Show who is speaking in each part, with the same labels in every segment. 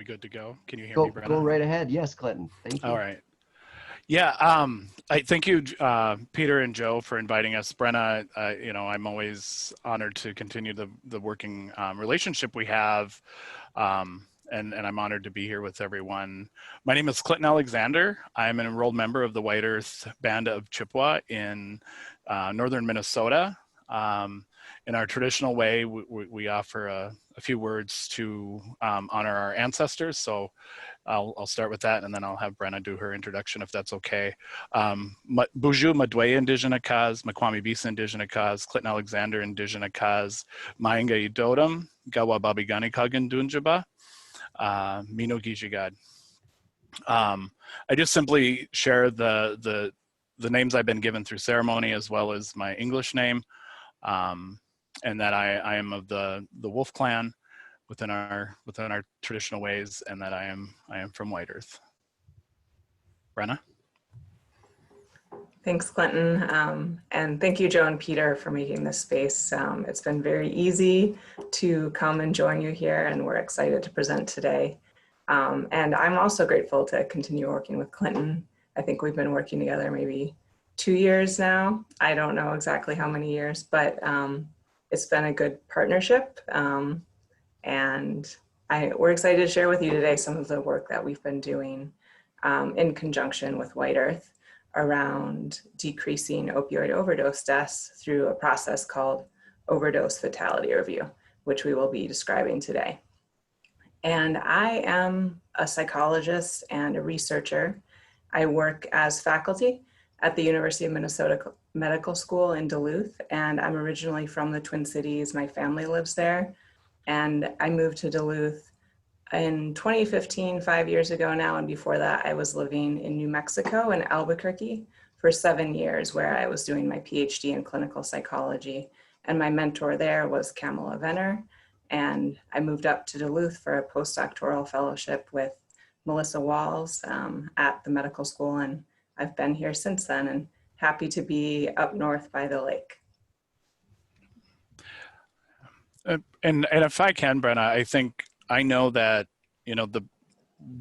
Speaker 1: we good to go? Can you hear me,
Speaker 2: Go
Speaker 1: Brenna?
Speaker 2: right ahead. Yes, Clinton. Thank
Speaker 1: All
Speaker 2: you.
Speaker 1: right. Yeah, I thank you, Peter and Joe, for inviting us. Brenna, I'm always honored to continue the working relationship we have, and I'm honored to be here with everyone. My name is Clinton Alexander. I'm an enrolled member of the White Earth Band of Chippewa in northern Minnesota. In our traditional way, we offer a few words to honor our ancestors. So I'll start with that, and then I'll have Brenna do her introduction if that's okay. Buju Madwe Indigenous Cause, Makwami Bisa Indigenous Cause, Clinton Alexander Indigenous Cause, Mainga Idodam, Gaa-waabaabiganikaag Dunjaba, Mino Gijigad. I just simply share the names I've been given through ceremony as well as my English name, and that I am of the Wolf Clan within our traditional ways, and that I am from White Earth. Brenna?
Speaker 3: Thanks, Clinton. And thank you, Joe and Peter, for making this space. It's been very easy to come and join you here, and we're excited to present today. And I'm also grateful to continue working with Clinton. I think we've been working together maybe 2 years now. I don't know exactly how many years, but it's been a good partnership. And we're excited to share with you today some of the work that we've been doing in conjunction with White Earth around decreasing opioid overdose deaths through a process called overdose fatality review, which we will be describing today. And I am a psychologist and a researcher. I work as faculty at the University of Minnesota Medical School in Duluth, and I'm originally from the Twin Cities. My family lives there. And I moved to Duluth in 2015, 5 years ago now. And before that, I was living in New Mexico in Albuquerque for 7 years, where I was doing my PhD in clinical psychology. And my mentor there was Kamala Venner. And I moved up to Duluth for a postdoctoral fellowship with Melissa Walls at the medical school. And I've been here since then, and happy to be up north by the lake.
Speaker 1: And if I can, Brenna, I know that,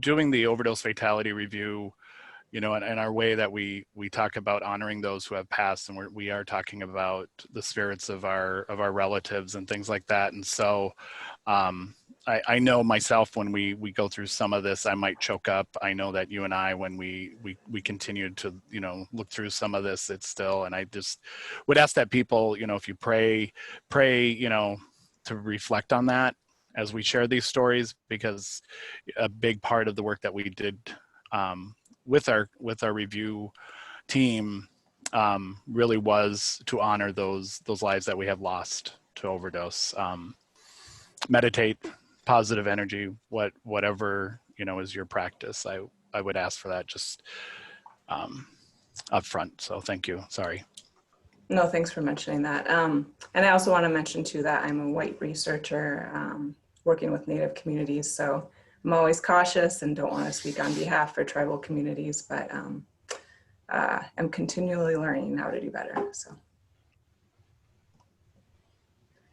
Speaker 1: doing the overdose fatality review, in our way that we talk about honoring those who have passed, and we are talking about the spirits of our relatives and things like that. And so I know myself, when we go through some of this, I might choke up. I know that you and I, when we continue to, look through some of this, it's still, and I just would ask that people, if you pray, to reflect on that as we share these stories, because a big part of the work that we did with our review team really was to honor those lives that we have lost to overdose. Meditate, positive energy, whatever is your practice. I would ask for that just up front. So thank you. Sorry.
Speaker 3: No, thanks for mentioning that. And I also want to mention too that I'm a white researcher working with Native communities. So I'm always cautious and don't want to speak on behalf for tribal communities, but I'm continually learning how to do better.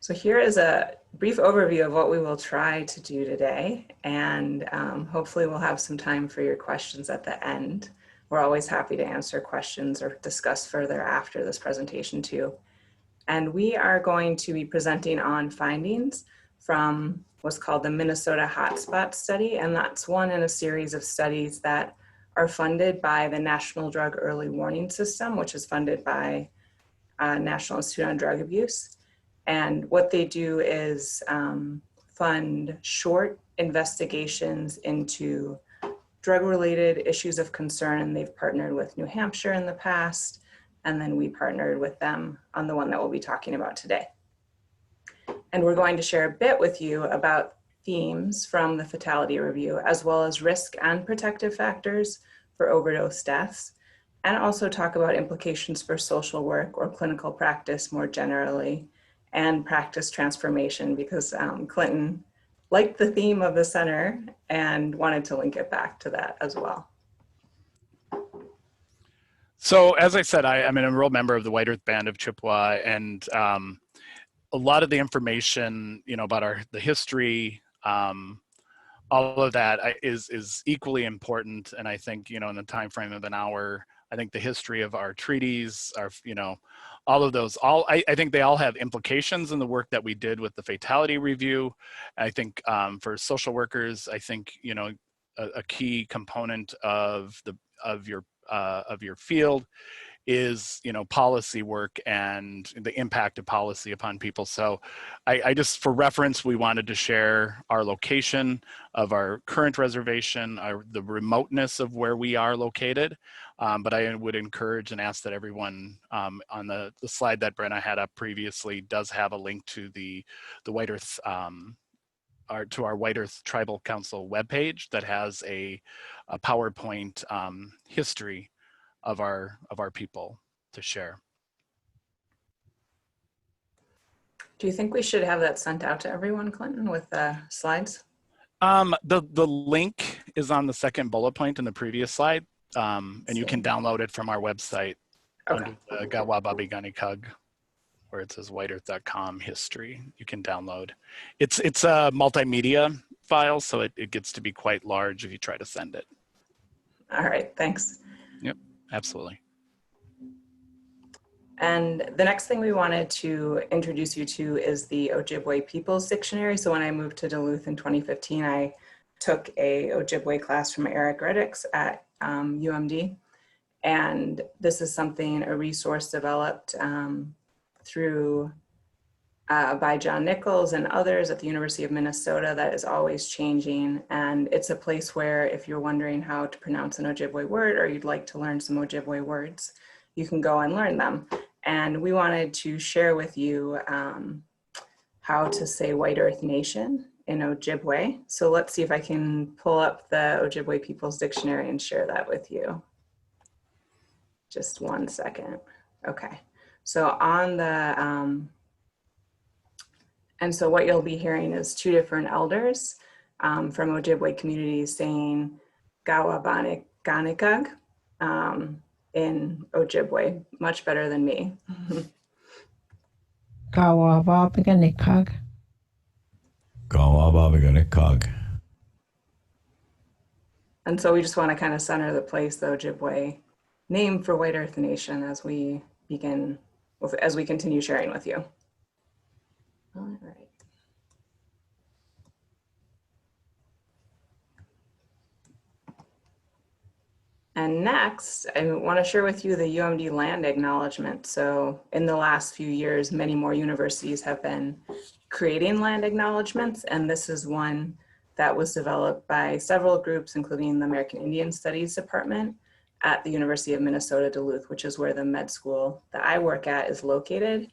Speaker 3: So here is a brief overview of what we will try to do today. And hopefully we'll have some time for your questions at the end. We're always happy to answer questions or discuss further after this presentation too. And we are going to be presenting on findings from what's called the Minnesota HotSpot study. And that's one in a series of studies that are funded by the National Drug Early Warning System, which is funded by National Institute on Drug Abuse. And what they do is fund short investigations into drug-related issues of concern. And they've partnered with New Hampshire in the past, and then we partnered with them on the one that we'll be talking about today. And we're going to share a bit with you about themes from the fatality review, as well as risk and protective factors for overdose deaths, and also talk about implications for social work or clinical practice more generally, and practice transformation, because Clinton liked the theme of the center and wanted to link it back to that as well.
Speaker 1: So as I said, I'm an enrolled member of the White Earth Band of Chippewa, and a lot of the information, about the history, all of that is equally important. And I think, in the time frame of an hour, I think the history of our treaties, all of those, I think they all have implications in the work that we did with the fatality review. I think for social workers, I think, a key component of your field is policy work and the impact of policy upon people. So I just, for reference, we wanted to share our location of our current reservation, the remoteness of where we are located. But I would encourage and ask that everyone on the slide that Brenna had up previously does have a link to the White Earth our White Earth Tribal Council webpage that has a PowerPoint history of our people to share.
Speaker 3: Do you think we should have that sent out to everyone, Clinton, with the slides?
Speaker 1: The link is on the second bullet point in the previous slide, and you can download it from our website under the Gaa-waabaabiganikaag, where it says whiteearth.com history. You can download. It's a multimedia file, so it gets to be quite large if you try to send it.
Speaker 3: All right, thanks.
Speaker 1: Yep, absolutely.
Speaker 3: And the next thing we wanted to introduce you to is the Ojibwe Peoples Dictionary. So when I moved to Duluth in 2015, I took a Ojibwe class from Eric Reddix at UMD. And this is a resource developed by John Nichols and others at the University of Minnesota that is always changing. And it's a place where if you're wondering how to pronounce an Ojibwe word or you'd like to learn some Ojibwe words, you can go and learn them. And we wanted to share with you how to say White Earth Nation in Ojibwe. So let's see if I can pull up the Ojibwe Peoples Dictionary and share that with you. Just 1 second. Okay. So on the, and so what you'll be hearing is two different elders from Ojibwe communities saying Gaa-waabaabiganikaag in Ojibwe, much better than me.
Speaker 2: Gaa-waabaabiganikaag.
Speaker 4: Gaa-waabaabiganikaag.
Speaker 3: And so we just want to kind of center the place, the Ojibwe name for White Earth Nation as we continue sharing with you. All right. And next, I want to share with you the UMD Land Acknowledgement. So in the last few years, many more universities have been creating land acknowledgements, and this is one that was developed by several groups, including the American Indian Studies Department at the University of Minnesota, Duluth, which is where the med school that I work at is located.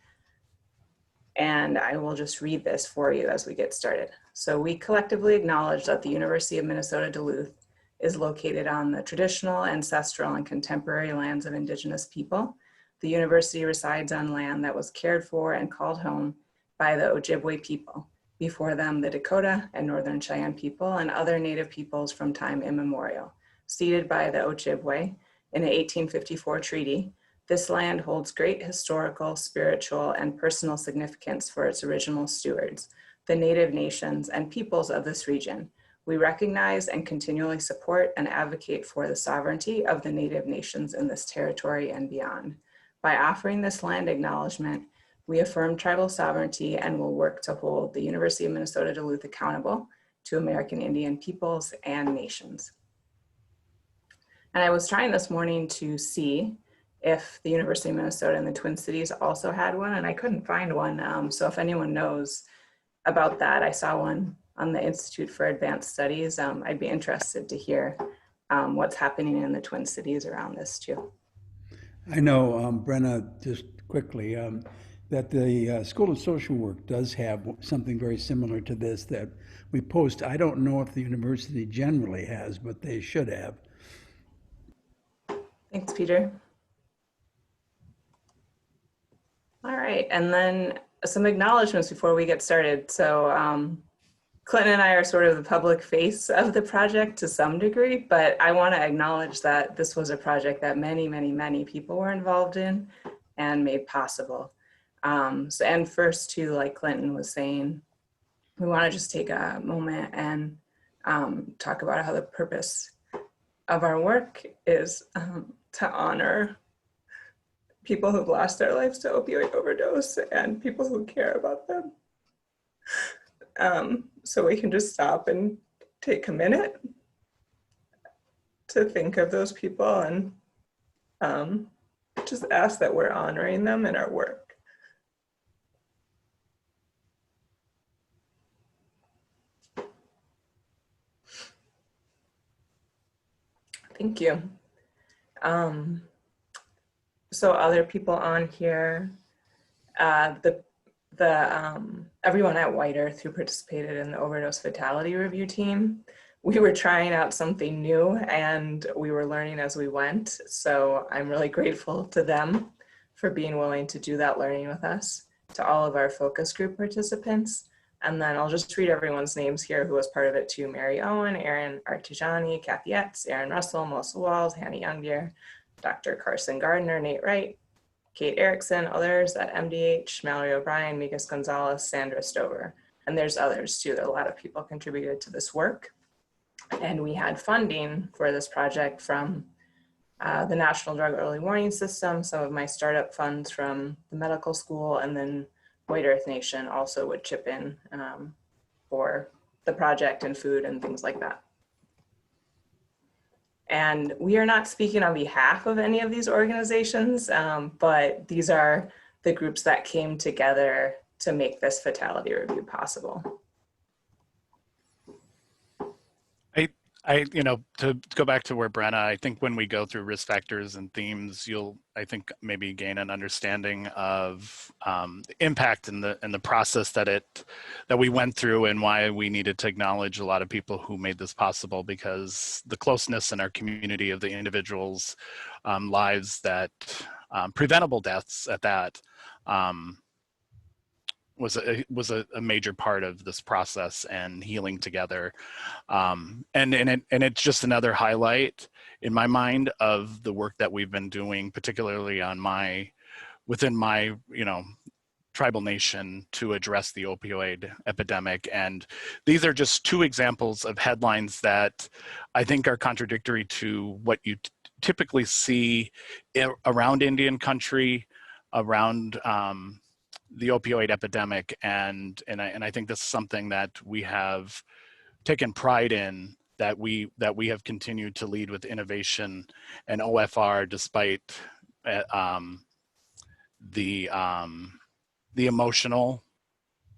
Speaker 3: And I will just read this for you as we get started. So we collectively acknowledge that the University of Minnesota, Duluth is located on the traditional, ancestral, and contemporary lands of Indigenous people. The university resides on land that was cared for and called home by the Ojibwe people, before them the Dakota and Northern Cheyenne people and other Native peoples from time immemorial. Ceded by the Ojibwe in an 1854 treaty, this land holds great historical, spiritual, and personal significance for its original stewards, the Native nations and peoples of this region. We recognize and continually support and advocate for the sovereignty of the Native nations in this territory and beyond. By offering this land acknowledgement, we affirm tribal sovereignty and will work to hold the University of Minnesota Duluth accountable to American Indian peoples and nations. And I was trying this morning to see if the University of Minnesota and the Twin Cities also had one, and I couldn't find one. So if anyone knows about that, I saw one on the Institute for Advanced Studies. I'd be interested to hear what's happening in the Twin Cities around this too.
Speaker 5: I know, Brenna, just quickly, that the School of Social Work does have something very similar to this that we post. I don't know if the university generally has, but they should have.
Speaker 3: Thanks, Peter. All right, and then some acknowledgements before we get started. So Clinton and I are sort of the public face of the project to some degree, but I want to acknowledge that this was a project that many, many, many people were involved in and made possible. And first too, like Clinton was saying, we want to just take a moment and talk about how the purpose of our work is to honor people who've lost their lives to opioid overdose and people who care about them. So we can just stop and take a minute to think of those people and just ask that we're honoring them in our work. Thank you. So other people on here, everyone at White Earth who participated in the overdose fatality review team, we were trying out something new and we were learning as we went. So I'm really grateful to them for being willing to do that learning with us, to all of our focus group participants. And then I'll just read everyone's names here who was part of it too. Mary Owen, Erin Artijani, Kathy Etz, Erin Russell, Melissa Walls, Hannah Youngdeer, Dr. Carson Gardner, Nate Wright, Kate Erickson, others at MDH, Mallory O'Brien, Mikas Gonzalez, Sandra Stover. And there's others too. A lot of people contributed to this work. And we had funding for this project from the National Drug Early Warning System, some of my startup funds from the medical school, and then White Earth Nation also would chip in for the project and food and things like that. And we are not speaking on behalf of any of these organizations, but these are the groups that came together to make this fatality review possible.
Speaker 1: To go back to where Brenna, I think when we go through risk factors and themes, you'll, I think, maybe gain an understanding of the impact and the process that we went through and why we needed to acknowledge a lot of people who made this possible, because the closeness in our community of the individuals' lives that preventable deaths at that was a major part of this process and healing together. And it's just another highlight in my mind of the work that we've been doing, particularly on within my, tribal nation to address the opioid epidemic. And these are just two examples of headlines that I think are contradictory to what you typically see around Indian country, around the opioid epidemic, and I think this is something that we have taken pride in, that we have continued to lead with innovation and OFR despite the emotional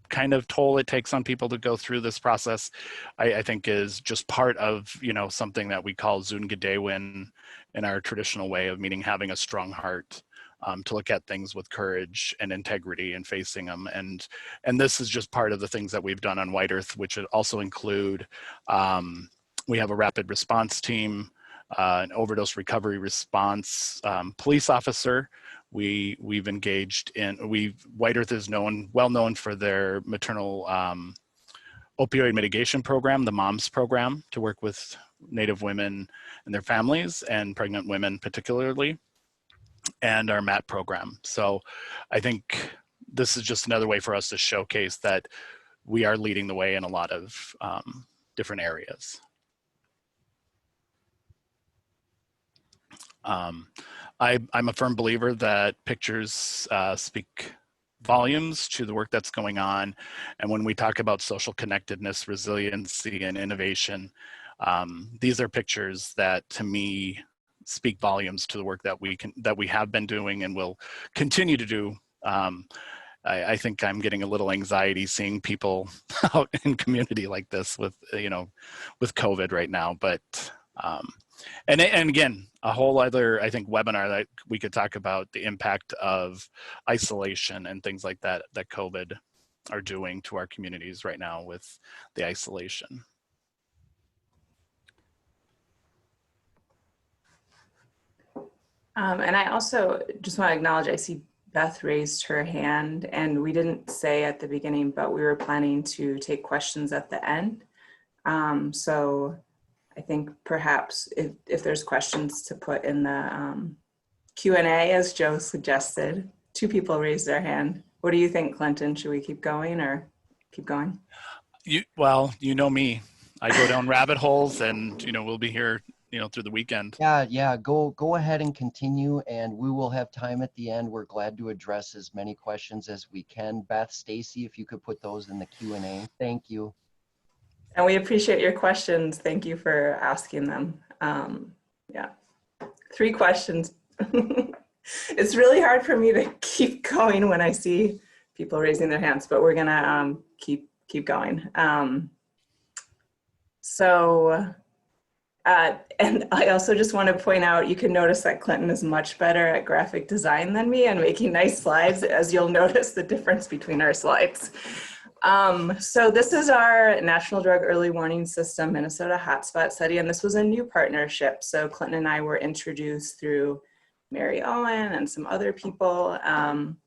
Speaker 1: kind of toll it takes on people to go through this process. I think is just part of something that we call Zungadewin in our traditional way of meaning having a strong heart. To look at things with courage and integrity and facing them. And this is just part of the things that we've done on White Earth, which would also include, we have a rapid response team, an overdose recovery response police officer. We've engaged in, White Earth is well known for their maternal opioid mitigation program, the MOMS program, to work with Native women and their families and pregnant women particularly, and our MAT program. So I think this is just another way for us to showcase that we are leading the way in a lot of different areas. I'm a firm believer that pictures speak volumes to the work that's going on. And when we talk about social connectedness, resiliency, and innovation, these are pictures that, to me, speak volumes to the work that we have been doing and will continue to do. I think I'm getting a little anxiety seeing people out in community like this with COVID right now. But and again, a whole other, I think, webinar that we could talk about the impact of isolation and things like that COVID are doing to our communities right now with the isolation.
Speaker 3: And I also just want to acknowledge, I see Beth raised her hand, and we didn't say at the beginning, but we were planning to take questions at the end. So I think perhaps if there's questions to put in the Q&A, as Joe suggested, 2 people raised their hand. What do you think, Clinton? Should we keep going or keep going?
Speaker 1: Well, you know me. I go down rabbit holes, and we'll be here through the weekend.
Speaker 4: Yeah, go ahead and continue, and we will have time at the end. We're glad to address as many questions as we can. Beth, Stacy, if you could put those in the Q&A. Thank you.
Speaker 3: And we appreciate your questions. Thank you for asking them. Yeah, 3 questions. It's really hard for me to keep going when I see people raising their hands, but we're gonna keep going. And I also just want to point out, you can notice that Clinton is much better at graphic design than me and making nice slides, as you'll notice the difference between our slides. So this is our National Drug Early Warning System Minnesota Hotspot study, and this was a new partnership. So Clinton and I were introduced through Mary Owen and some other people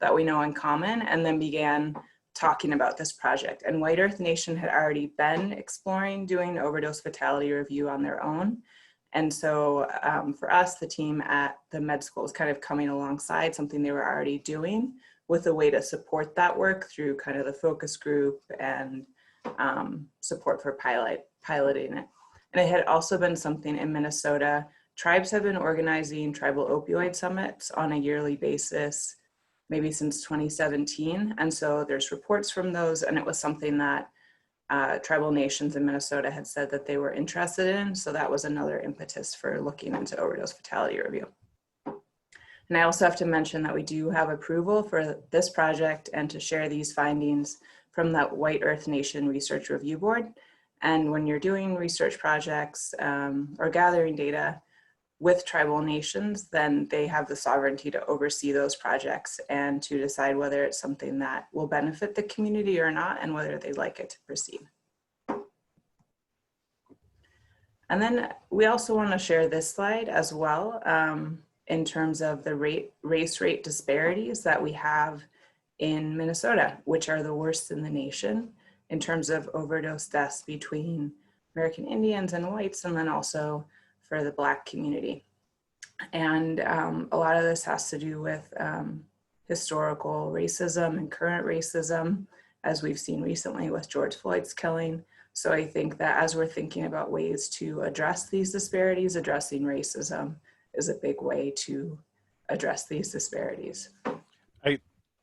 Speaker 3: that we know in common, and then began talking about this project. And White Earth Nation had already been exploring doing overdose fatality review on their own. And so for us, the team at the med school was kind of coming alongside something they were already doing, with a way to support that work through kind of the focus group and support for piloting it. And it had also been something in Minnesota. Tribes have been organizing tribal opioid summits on a yearly basis, maybe since 2017. And so there's reports from those, and it was something that tribal nations in Minnesota had said that they were interested in. So that was another impetus for looking into overdose fatality review. And I also have to mention that we do have approval for this project and to share these findings from that White Earth Nation Research Review Board. And when you're doing research projects or gathering data with tribal nations, then they have the sovereignty to oversee those projects and to decide whether it's something that will benefit the community or not, and whether they'd like it to proceed. And then we also want to share this slide as well in terms of the race rate disparities that we have in Minnesota, which are the worst in the nation in terms of overdose deaths between American Indians and whites, and then also for the Black community. And a lot of this has to do with historical racism and current racism, as we've seen recently with George Floyd's killing. So I think that as we're thinking about ways to address these disparities, addressing racism is a big way to address these disparities.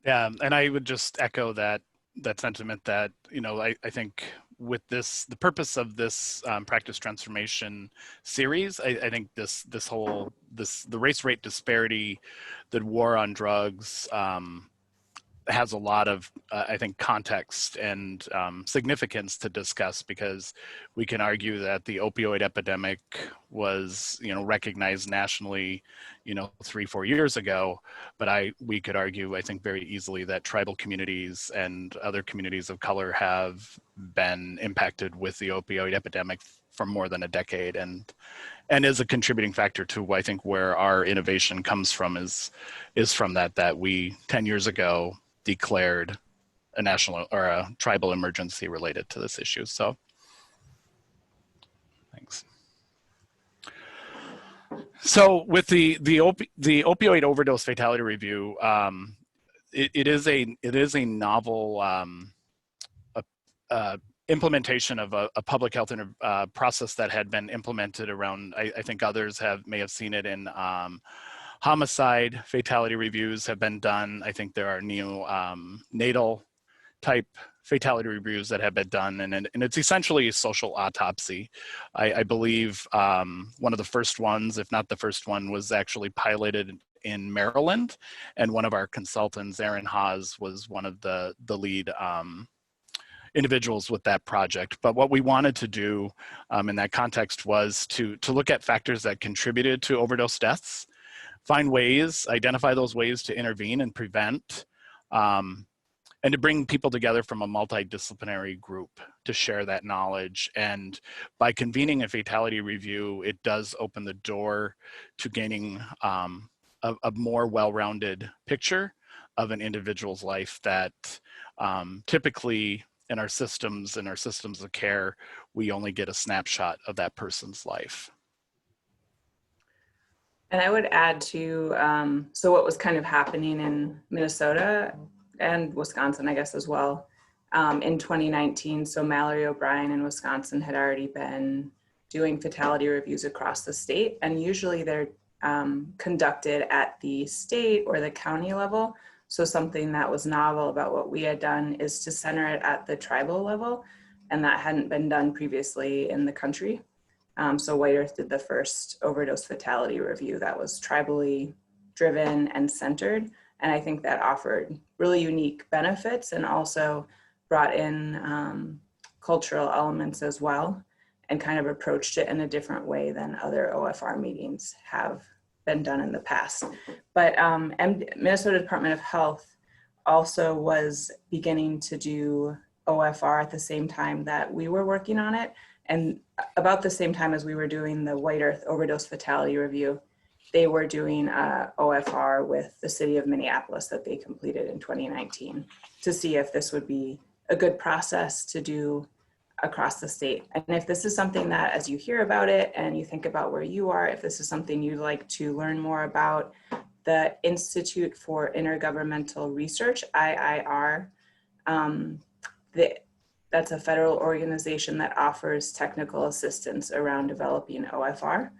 Speaker 1: And I would just echo that sentiment that, I think with this, the purpose of this practice transformation series, I think the race rate disparity, the war on drugs, has a lot of, I think, context and significance to discuss, because we can argue that the opioid epidemic was, recognized nationally, 3-4 years ago, but we could argue, I think, very easily that tribal communities and other communities of color have been impacted with the opioid epidemic for more than a decade, and is a contributing factor to, I think, where our innovation comes from is from that we 10 years ago declared a national or a tribal emergency related to this issue. So thanks. So with the opioid overdose fatality review, it is a novel implementation of a public health process that had been implemented around, I think others may have seen it in homicide fatality reviews have been done. I think there are neonatal type fatality reviews that have been done, and it's essentially a social autopsy. I believe one of the first ones, if not the first one, was actually piloted in Maryland, and one of our consultants, Aaron Haas, was one of the lead individuals with that project. But what we wanted to do in that context was to look at factors that contributed to overdose deaths, find ways, identify those ways to intervene and prevent, and to bring people together from a multidisciplinary group to share that knowledge. And by convening a fatality review, it does open the door to gaining a more well-rounded picture of an individual's life that typically in our systems of care, we only get a snapshot of that person's life.
Speaker 3: And I would add to, so what was kind of happening in Minnesota and Wisconsin, I guess, as well, in 2019. So Mallory O'Brien in Wisconsin had already been doing fatality reviews across the state, and usually they're conducted at the state or the county level. So something that was novel about what we had done is to center it at the tribal level, and that hadn't been done previously in the country. So White Earth did the first overdose fatality review that was tribally driven and centered. And I think that offered really unique benefits and also brought in cultural elements as well, and kind of approached it in a different way than other OFR meetings have been done in the past. But Minnesota Department of Health also was beginning to do OFR at the same time that we were working on it. And about the same time as we were doing the White Earth Overdose Fatality Review, they were doing OFR with the city of Minneapolis that they completed in 2019 to see if this would be a good process to do across the state. And if this is something that, as you hear about it and you think about where you are, if this is something you'd like to learn more about, the Institute for Intergovernmental Research, IIR, that's a federal organization that offers technical assistance around developing OFR.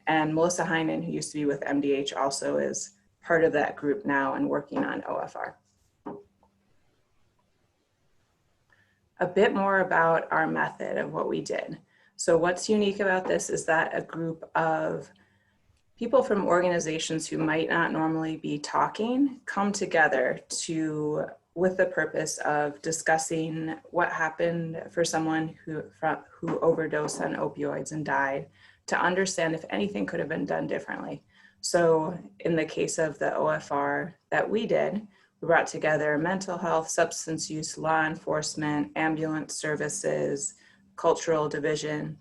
Speaker 3: And Melissa Heinen, who used to be with MDH, also is part of that group now and working on OFR. A bit more about our method of what we did. So what's unique about this is that a group of people from organizations who might not normally be talking come together with the purpose of discussing what happened for someone who overdosed on opioids and died, to understand if anything could have been done differently. So in the case of the OFR that we did, we brought together mental health, substance use, law enforcement, ambulance services, cultural division,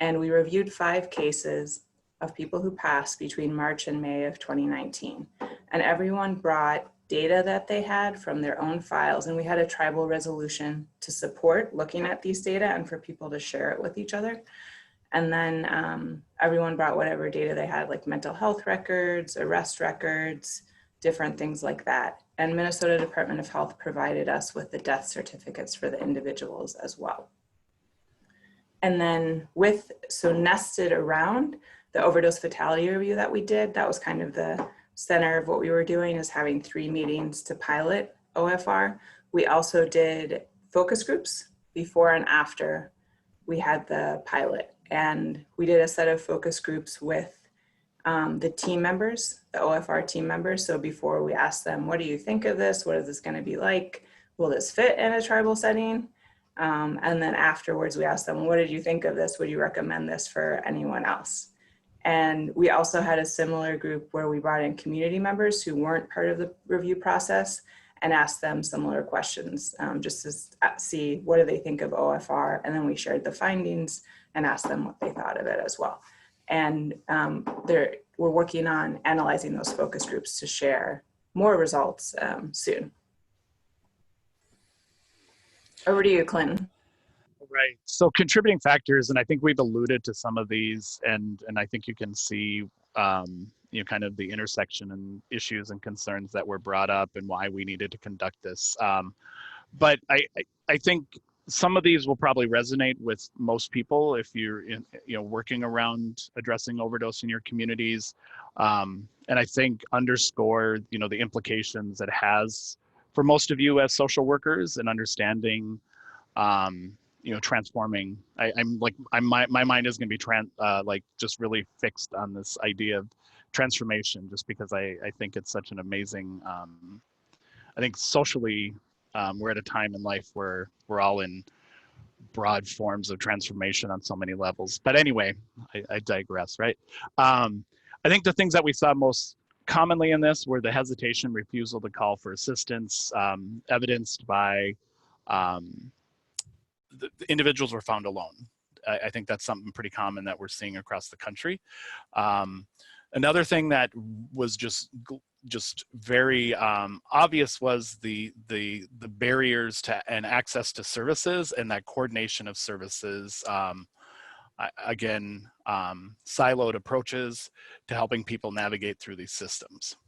Speaker 3: and we reviewed 5 cases of people who passed between March and May of 2019. And everyone brought data that they had from their own files, and we had a tribal resolution to support looking at these data and for people to share it with each other. And then everyone brought whatever data they had, like mental health records, arrest records, different things like that. And Minnesota Department of Health provided us with the death certificates for the individuals as well. And then nested around the overdose fatality review that we did, that was kind of the center of what we were doing, is having 3 meetings to pilot OFR. We also did focus groups before and after we had the pilot. And we did a set of focus groups with the team members, the OFR team members. So before we asked them, what do you think of this? What is this going to be like? Will this fit in a tribal setting? And then afterwards, we asked them, what did you think of this? Would you recommend this for anyone else? And we also had a similar group where we brought in community members who weren't part of the review process and asked them similar questions, just to see what do they think of OFR. And then we shared the findings and asked them what they thought of it as well. And we're working on analyzing those focus groups to share more results soon. Over to you, Clinton.
Speaker 1: Right. So contributing factors, and I think we've alluded to some of these, and I think you can see, kind of the intersection and issues and concerns that were brought up and why we needed to conduct this. But I think some of these will probably resonate with most people if you're working around addressing overdose in your communities, and I think underscore the implications it has for most of you as social workers and understanding. Transforming. My mind is going to be just really fixed on this idea of transformation, just because I think it's such an amazing. I think socially, we're at a time in life where we're all in broad forms of transformation on so many levels. But anyway, I digress. Right. I think the things that we saw most commonly in this were the hesitation, refusal to call for assistance, evidenced by. The individuals were found alone. I think that's something pretty common that we're seeing across the country. Another thing that was just very obvious was the barriers to and access to services, and that coordination of services. Again, siloed approaches to helping people navigate through these systems.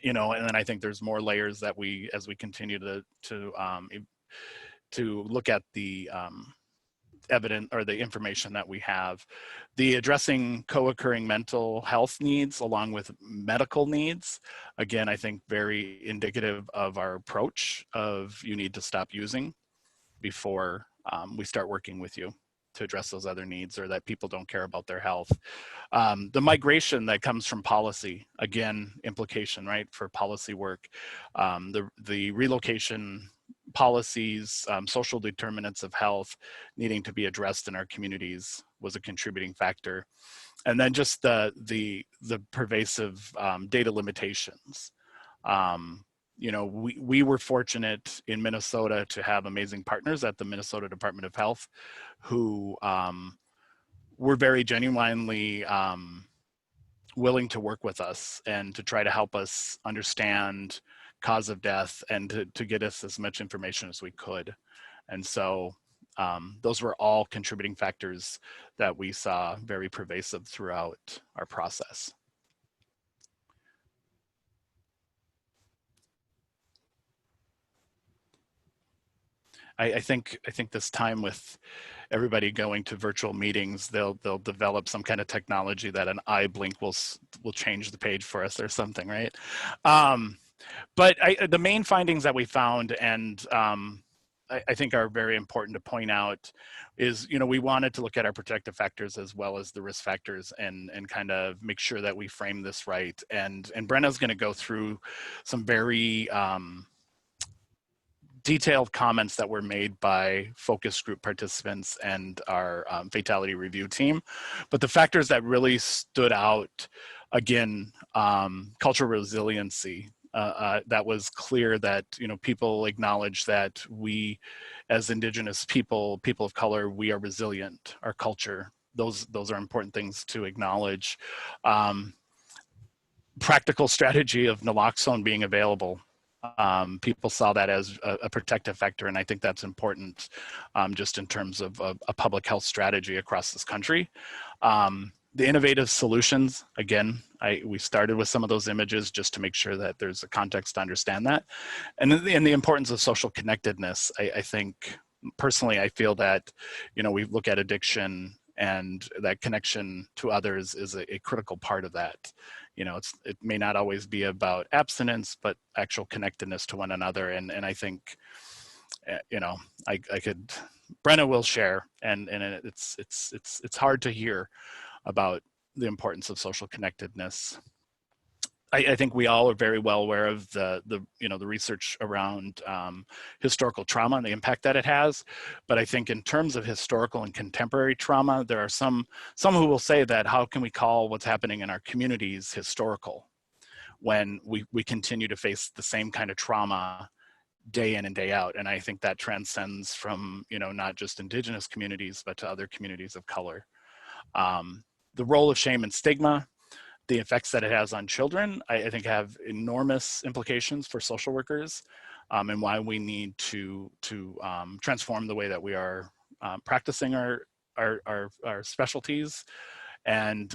Speaker 1: And then I think there's more layers that as we continue to look at the evidence or the information that we have. The addressing co-occurring mental health needs along with medical needs, again, I think very indicative of our approach of you need to stop using before we start working with you to address those other needs, or that people don't care about their health. The migration that comes from policy, again, implication, right, for policy work. The relocation policies, social determinants of health needing to be addressed in our communities was a contributing factor. And then just the pervasive data limitations. You know, we were fortunate in Minnesota to have amazing partners at the Minnesota Department of Health who were very genuinely willing to work with us and to try to help us understand cause of death and to get us as much information as we could. And so those were all contributing factors that we saw very pervasive throughout our process. I think this time with everybody going to virtual meetings, they'll develop some kind of technology that an eye blink will change the page for us or something, right? But the main findings that we found, and I think are very important to point out, is, you know, we wanted to look at our protective factors as well as the risk factors and kind of make sure that we frame this right. And Brenna's going to go through some very detailed comments that were made by focus group participants and our fatality review team. But the factors that really stood out, again, cultural resiliency. That was clear that, you know, people acknowledge that we, as Indigenous people of color, we are resilient. Our culture, those are important things to acknowledge. Practical strategy of naloxone being available. People saw that as a protective factor, and I think that's important just in terms of a public health strategy across this country. The innovative solutions, again, we started with some of those images just to make sure that there's a context to understand that. And the importance of social connectedness. I think, personally, I feel that, you know, we look at addiction and that connection to others is a critical part of that. You know, it may not always be about abstinence, but actual connectedness to one another. And I think, you know, I could, Brenna will share, and it's hard to hear about the importance of social connectedness. I think we all are very well aware of the research around historical trauma and the impact that it has. But I think in terms of historical and contemporary trauma, there are some who will say that how can we call what's happening in our communities historical when we continue to face the same kind of trauma day in and day out. And I think that transcends from, you know, not just Indigenous communities, but to other communities of color. The role of shame and stigma, the effects that it has on children, I think have enormous implications for social workers, and why we need to transform the way that we are practicing our specialties. And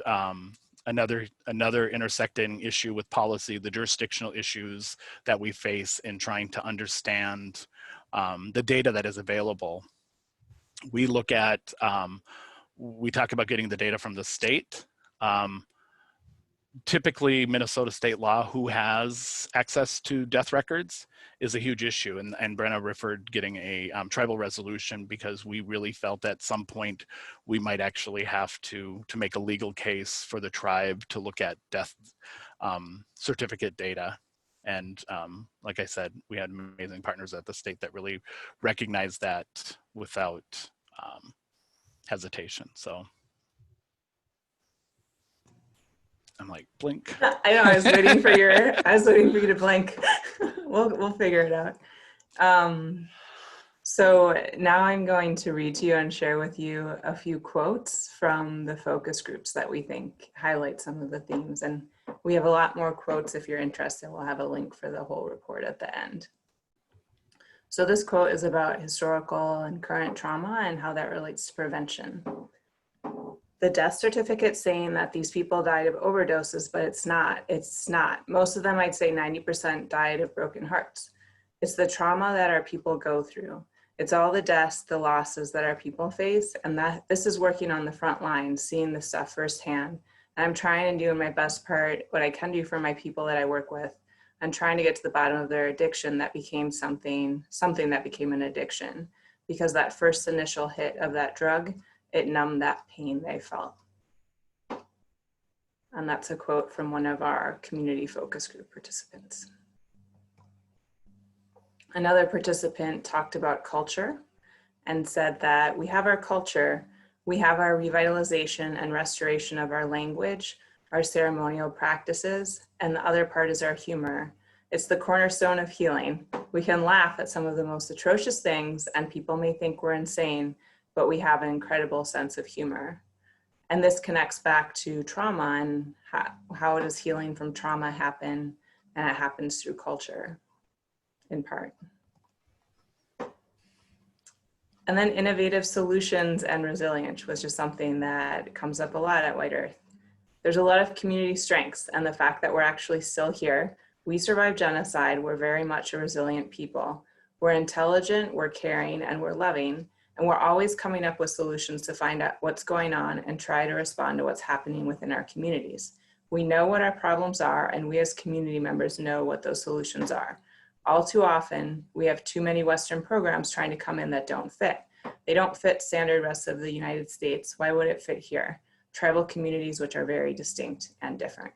Speaker 1: another intersecting issue with policy, the jurisdictional issues that we face in trying to understand the data that is available. We look at, we talk about getting the data from the state. Typically, Minnesota state law, who has access to death records, is a huge issue. And Brenna referred getting a tribal resolution because we really felt at some point we might actually have to make a legal case for the tribe to look at death certificate data. And like I said, we had amazing partners at the state that really recognized that without hesitation. So I'm like, blink.
Speaker 3: I know, I was waiting for you to blink. We'll figure it out. So now I'm going to read to you and share with you a few quotes from the focus groups that we think highlight some of the themes. And we have a lot more quotes if you're interested. We'll have a link for the whole report at the end. So this quote is about historical and current trauma and how that relates to prevention. The death certificate saying that these people died of overdoses, but it's not. Most of them, I'd say 90%, died of broken hearts. It's the trauma that our people go through. It's all the deaths, the losses that our people face. And that this is working on the front lines, seeing this stuff firsthand. And I'm trying to do my best part, what I can do for my people that I work with. I'm trying to get to the bottom of their addiction that became something that became an addiction. Because that first initial hit of that drug, it numbed that pain they felt. And that's a quote from one of our community focus group participants. Another participant talked about culture and said that we have our culture, we have our revitalization and restoration of our language, our ceremonial practices, and the other part is our humor. It's the cornerstone of healing. We can laugh at some of the most atrocious things and people may think we're insane, but we have an incredible sense of humor. And this connects back to trauma and how does healing from trauma happen? And it happens through culture, in part. And then innovative solutions and resilience was just something that comes up a lot at White Earth. There's a lot of community strengths and the fact that we're actually still here. We survived genocide. We're very much a resilient people. We're intelligent, we're caring, and we're loving. And we're always coming up with solutions to find out what's going on and try to respond to what's happening within our communities. We know what our problems are, and we as community members know what those solutions are. All too often, we have too many Western programs trying to come in that don't fit. They don't fit standard rest of the United States. Why would it fit here? Tribal communities, which are very distinct and different.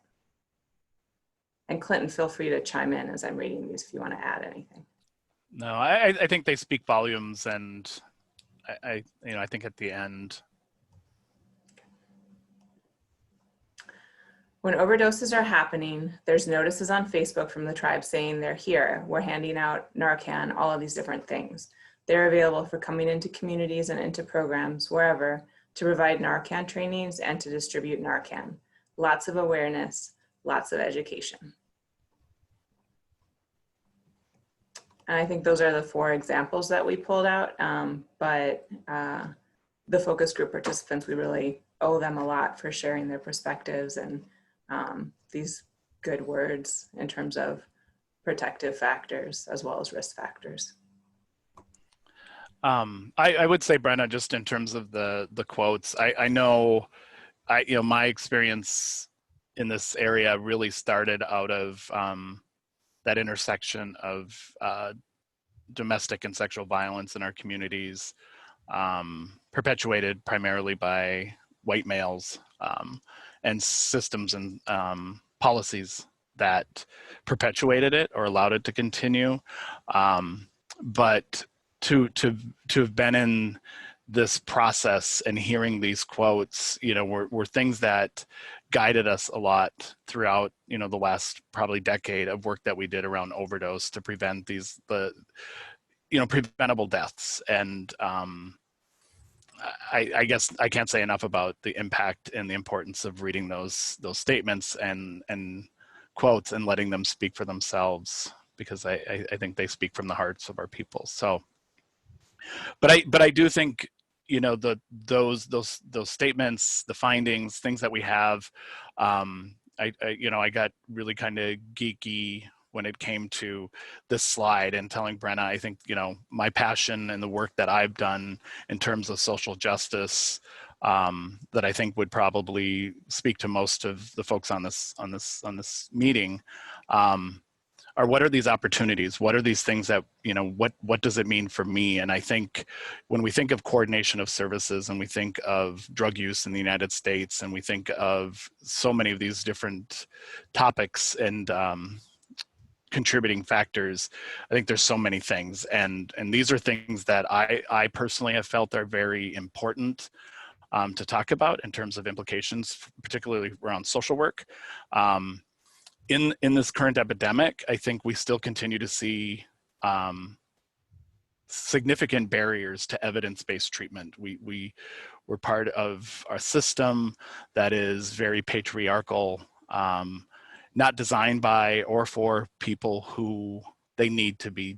Speaker 3: And Clinton, feel free to chime in as I'm reading these if you want to add anything.
Speaker 1: No, I think they speak volumes, and I think at the end.
Speaker 3: When overdoses are happening, there's notices on Facebook from the tribe saying they're here. We're handing out Narcan, all of these different things. They're available for coming into communities and into programs, wherever, to provide Narcan trainings and to distribute Narcan. Lots of awareness, lots of education. And I think those are the 4 examples that we pulled out, but the focus group participants, we really owe them a lot for sharing their perspectives and these good words in terms of protective factors as well as risk factors.
Speaker 1: I would say, Brenna, just in terms of the quotes, I know, my experience in this area really started out of that intersection of domestic and sexual violence in our communities, perpetuated primarily by white males, and systems and policies that perpetuated it or allowed it to continue. But to have been in this process and hearing these quotes, were things that guided us a lot throughout, the last probably decade of work that we did around overdose to prevent preventable deaths. And I guess I can't say enough about the impact and the importance of reading those statements and quotes and letting them speak for themselves, because I think they speak from the hearts of our people. So, but I do think, those statements, the findings, things that we have, I got really kind of geeky when it came to this slide and telling Brenna, I think, my passion and the work that I've done in terms of social justice, that I think would probably speak to most of the folks on this meeting, are what are these opportunities? What are these things that, what does it mean for me? And I think when we think of coordination of services and we think of drug use in the United States and we think of so many of these different topics and contributing factors, I think there's so many things. And these are things that I personally have felt are very important to talk about in terms of implications, particularly around social work. In this current epidemic, I think we still continue to see significant barriers to evidence-based treatment. We're part of a system that is very patriarchal, not designed by or for people who they need to be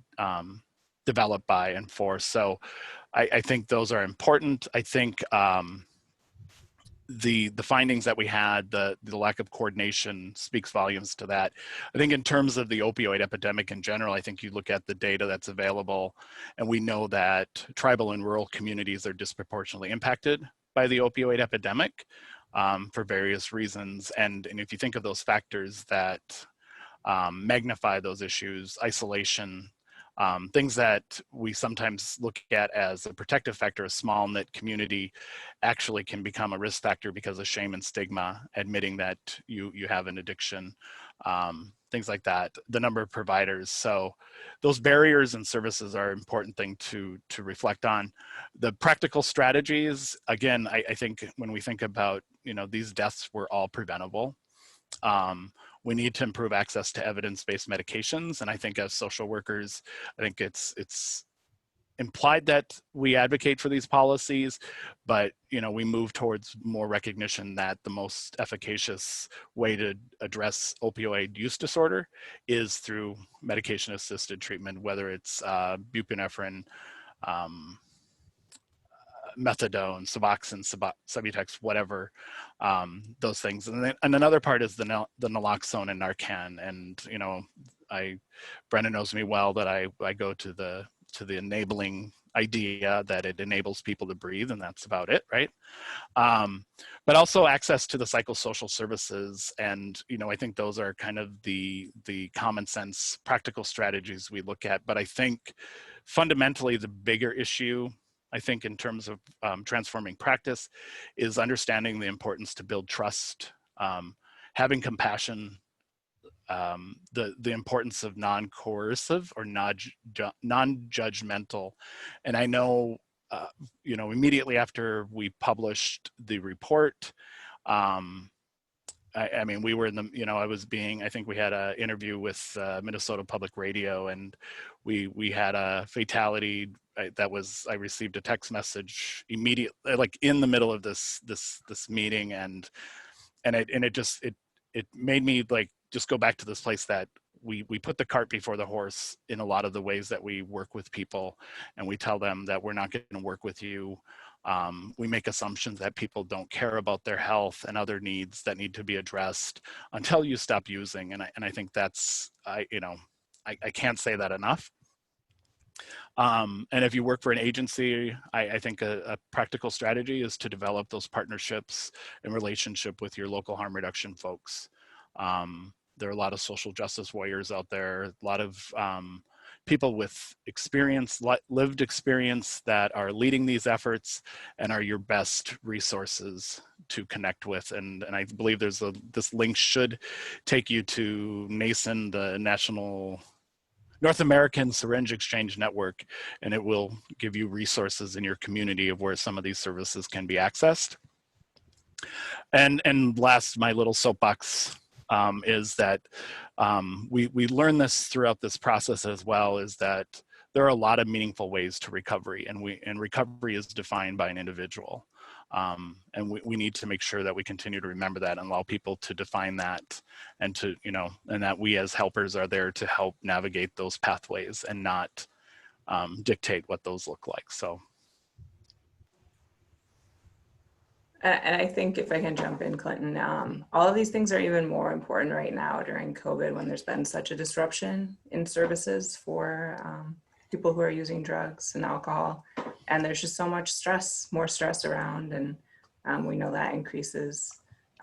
Speaker 1: developed by and for. So I think those are important. I think the findings that we had, the lack of coordination speaks volumes to that. I think in terms of the opioid epidemic in general, I think you look at the data that's available, and we know that tribal and rural communities are disproportionately impacted by the opioid epidemic for various reasons. And if you think of those factors that magnify those issues, isolation, things that we sometimes look at as a protective factor, a small knit community, actually can become a risk factor because of shame and stigma, admitting that you have an addiction, things like that, the number of providers. So those barriers and services are an important thing to reflect on. The practical strategies, again, I think when we think about, these deaths were all preventable. We need to improve access to evidence-based medications. And I think as social workers, I think it's implied that we advocate for these policies, but we move towards more recognition that the most efficacious way to address opioid use disorder is through medication-assisted treatment, whether it's buprenorphine, methadone, Suboxone, Subutex, whatever, those things. And another part is the naloxone and Narcan. And Brenna knows me well that I go to the enabling idea that it enables people to breathe, and that's about it, right? But also access to the psychosocial services, and I think those are kind of the common sense practical strategies we look at. But I think fundamentally the bigger issue, I think, in terms of transforming practice, is understanding the importance to build trust, having compassion, the importance of non-coercive or non-judgmental. And I know, immediately after we published the report, I mean, we were in the, I think we had an interview with Minnesota Public Radio, and we had a fatality I received a text message immediately, like in the middle of this meeting, and it made me like just go back to this place that we put the cart before the horse in a lot of the ways that we work with people, and we tell them that we're not going to work with you. We make assumptions that people don't care about their health and other needs that need to be addressed until you stop using. And I think that's, I can't say that enough. And if you work for an agency, I think a practical strategy is to develop those partnerships and relationship with your local harm reduction folks. There are a lot of social justice warriors out there, a lot of people with experience, lived experience, that are leading these efforts and are your best resources to connect with. And I believe there's this link should take you to NASIN, the National North American Syringe Exchange Network, and it will give you resources in your community of where some of these services can be accessed. And last, my little soapbox is that we learn this throughout this process as well, is that there are a lot of meaningful ways to recovery, and recovery is defined by an individual. And we need to make sure that we continue to remember that and allow people to define that, and to, and that we as helpers are there to help navigate those pathways and not dictate what those look like. So.
Speaker 3: And I think if I can jump in, Clinton, all of these things are even more important right now during COVID, when there's been such a disruption in services for people who are using drugs and alcohol. And there's just so much stress, more stress around. And we know that increases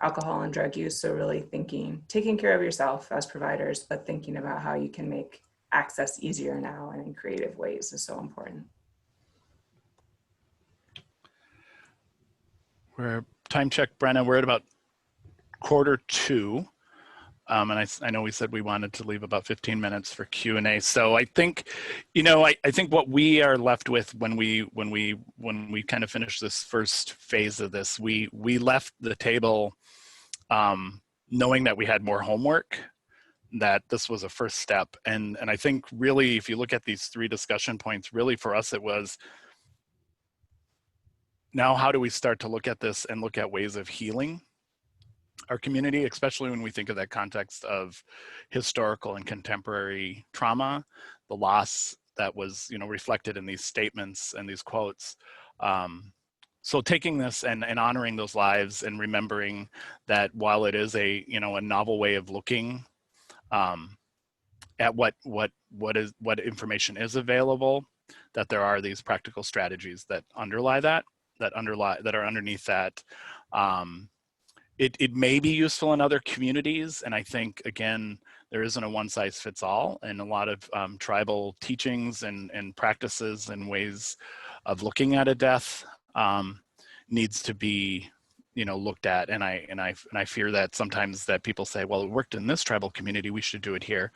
Speaker 3: alcohol and drug use. So really taking care of yourself as providers, but thinking about how you can make access easier now and in creative ways is so important.
Speaker 1: We're time check, Brenna. We're at about 1:45. And I know we said we wanted to leave about 15 minutes for Q&A. So I think, I think what we are left with when we kind of finish this first phase of this, we left the table knowing that we had more homework, that this was a first step. And I think really, if you look at these 3 discussion points, really for us, it was, now how do we start to look at this and look at ways of healing our community, especially when we think of that context of historical and contemporary trauma, the loss that was, reflected in these statements and these quotes. so taking this and honoring those lives and remembering that while it is a, you know, a novel way of looking at what information is available, that there are these practical strategies that underlie that are underneath that. It may be useful in other communities, and I think, again, there isn't a one-size-fits-all, and a lot of tribal teachings and practices and ways of looking at a death needs to be, you know, looked at. And I fear that sometimes that people say, well, it worked in this tribal community, we should do it here.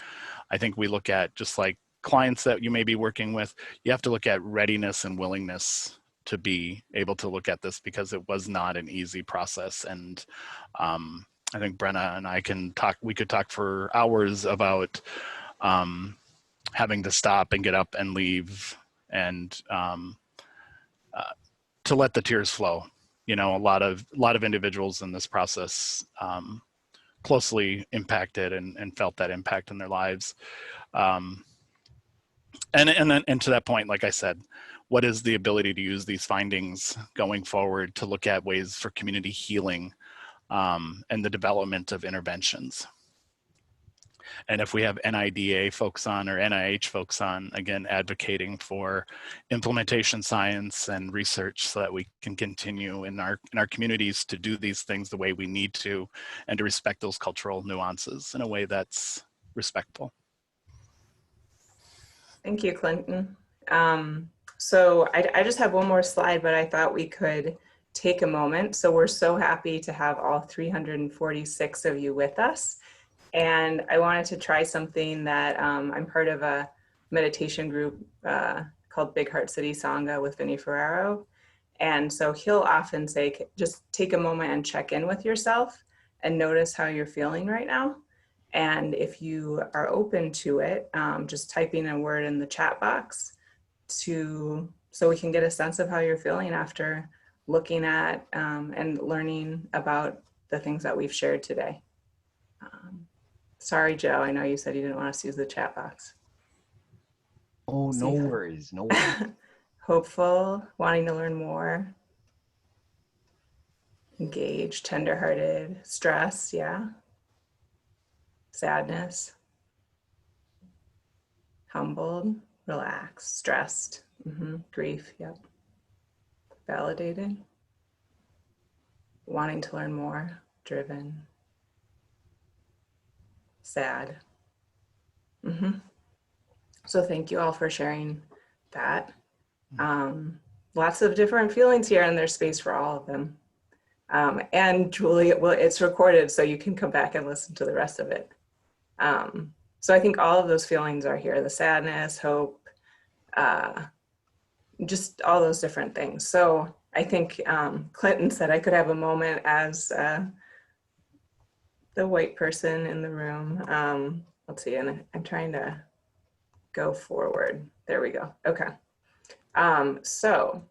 Speaker 1: I think we look at, just like clients that you may be working with, you have to look at readiness and willingness to be able to look at this, because it was not an easy process. And I think Brenna and I we could talk for hours about having to stop and get up and leave, and to let the tears flow. You know, a lot of individuals in this process closely impacted and felt that impact in their lives. And to that point, like I said, what is the ability to use these findings going forward to look at ways for community healing and the development of interventions? And if we have NIDA folks on, or NIH folks on, again, advocating for implementation science and research so that we can continue in our communities to do these things the way we need to, and to respect those cultural nuances in a way that's respectful.
Speaker 3: Thank you, Clinton. So I just have one more slide, but I thought we could take a moment. So we're so happy to have all 346 of you with us. And I wanted to try something that I'm part of a meditation group called Big Heart City Sangha with Vinny Ferraro. And so he'll often say, just take a moment and check in with yourself and notice how you're feeling right now. And if you are open to it, just typing a word in the chat box so we can get a sense of how you're feeling after looking at and learning about the things that we've shared today. Sorry, Joe, I know you said you didn't want us to use the chat box.
Speaker 4: Oh, no worries, no worries.
Speaker 3: Hopeful, wanting to learn more. Engaged, tenderhearted, stressed, yeah. Sadness. Humbled, relaxed, stressed, grief, yep. Validated. Wanting to learn more, driven. Sad. So thank you all for sharing that. Lots of different feelings here, and there's space for all of them. And Julie, it's recorded, so you can come back and listen to the rest of it. So I think all of those feelings are here, the sadness, hope, just all those different things. So I think Clinton said I could have a moment as the white person in the room. Let's see, and I'm trying to go forward. There we go, okay. So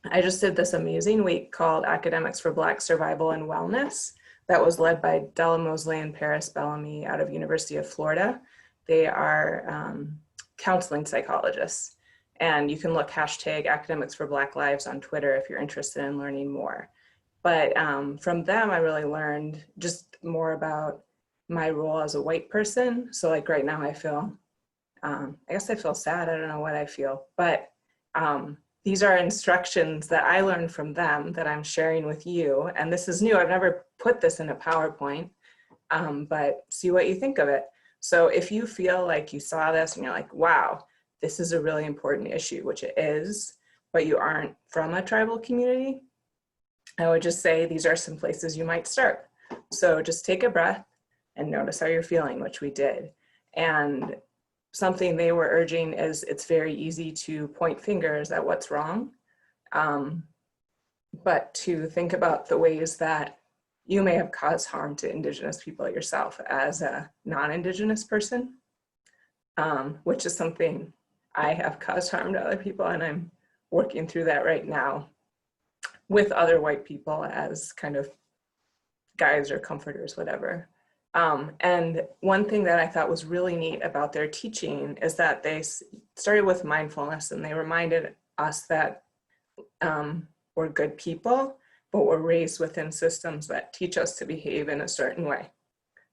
Speaker 3: I just did this amazing week called Academics for Black Survival and Wellness that was led by Della Mosley and Paris Bellamy out of University of Florida. They are counseling psychologists, and you can look hashtag Academics for Black Lives on Twitter if you're interested in learning more. But from them, I really learned just more about my role as a white person. So like right now I feel, I guess I feel sad, I don't know what I feel, but these are instructions that I learned from them that I'm sharing with you. And this is new, I've never put this in a PowerPoint, but see what you think of it. So if you feel like you saw this and you're like, wow, this is a really important issue, which it is, but you aren't from a tribal community, I would just say these are some places you might start. So just take a breath and notice how you're feeling, which we did. And something they were urging is it's very easy to point fingers at what's wrong, but to think about the ways that you may have caused harm to Indigenous people yourself as a non-Indigenous person, which is something I have caused harm to other people, and I'm working through that right now with other white people as kind of guides or comforters, whatever. And one thing that I thought was really neat about their teaching is that they started with mindfulness, and they reminded us that we're good people, but we're raised within systems that teach us to behave in a certain way.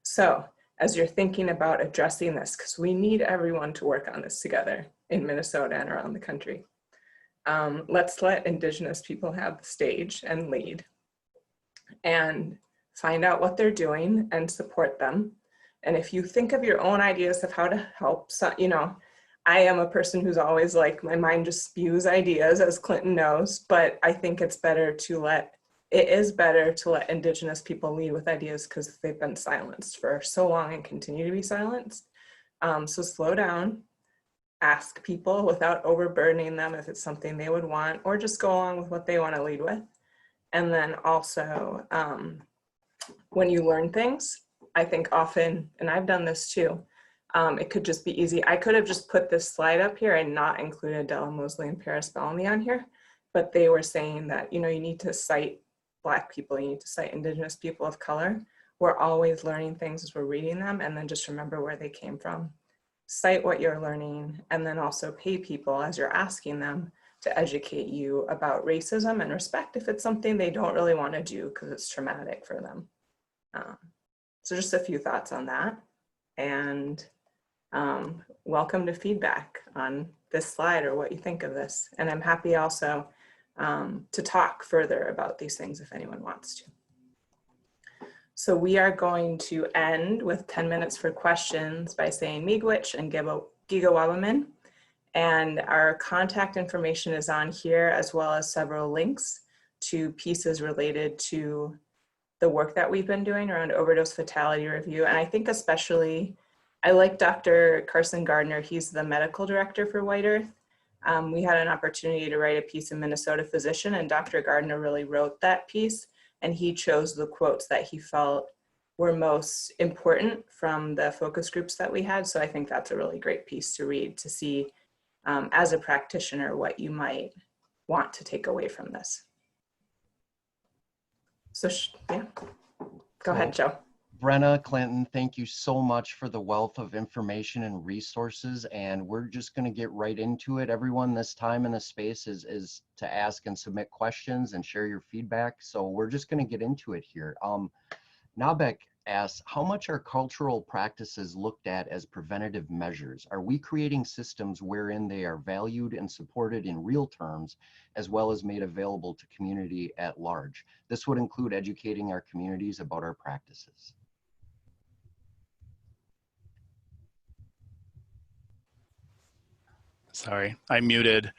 Speaker 3: So as you're thinking about addressing this, because we need everyone to work on this together in Minnesota and around the country, let's let Indigenous people have the stage and lead, and find out what they're doing and support them. And if you think of your own ideas of how to help, you know, I am a person who's always like, my mind just spews ideas, as Clinton knows, but I think it's better to let, it is better to let Indigenous people lead with ideas because they've been silenced for so long and continue to be silenced. So slow down, ask people without overburdening them if it's something they would want, or just go along with what they want to lead with. And then also, when you learn things, I think often, and I've done this too, it could just be easy. I could have just put this slide up here and not included Della Mosley and Paris Bellamy on here, but they were saying that, you know, you need to cite Black people, you need to cite Indigenous people of color. We're always learning things as we're reading them, and then just remember where they came from. Cite what you're learning, and then also pay people as you're asking them to educate you about racism and respect if it's something they don't really want to do because it's traumatic for them. So just a few thoughts on that. And welcome to feedback on this slide or what you think of this. And I'm happy also to talk further about these things if anyone wants to. So we are going to end with 10 minutes for questions by saying Miigwech and Gaa-waabaabiganikaag. And our contact information is on here, as well as several links to pieces related to the work that we've been doing around overdose fatality review. And I think especially, I like Dr. Carson Gardner. He's the medical director for White Earth. We had an opportunity to write a piece in Minnesota Physician, and Dr. Gardner really wrote that piece. And he chose the quotes that he felt were most important from the focus groups that we had. So I think that's a really great piece to read, to see as a practitioner what you might want to take away from this. So yeah, go ahead, Joe.
Speaker 4: Brenna, Clinton, thank you so much for the wealth of information and resources, and we're just going to get right into it. Everyone this time in the space is to ask and submit questions and share your feedback, so we're just going to get into it here. Nabek asks, how much are cultural practices looked at as preventative measures? Are we creating systems wherein they are valued and supported in real terms, as well as made available to community at large? This would include educating our communities about our practices.
Speaker 1: Sorry, I muted.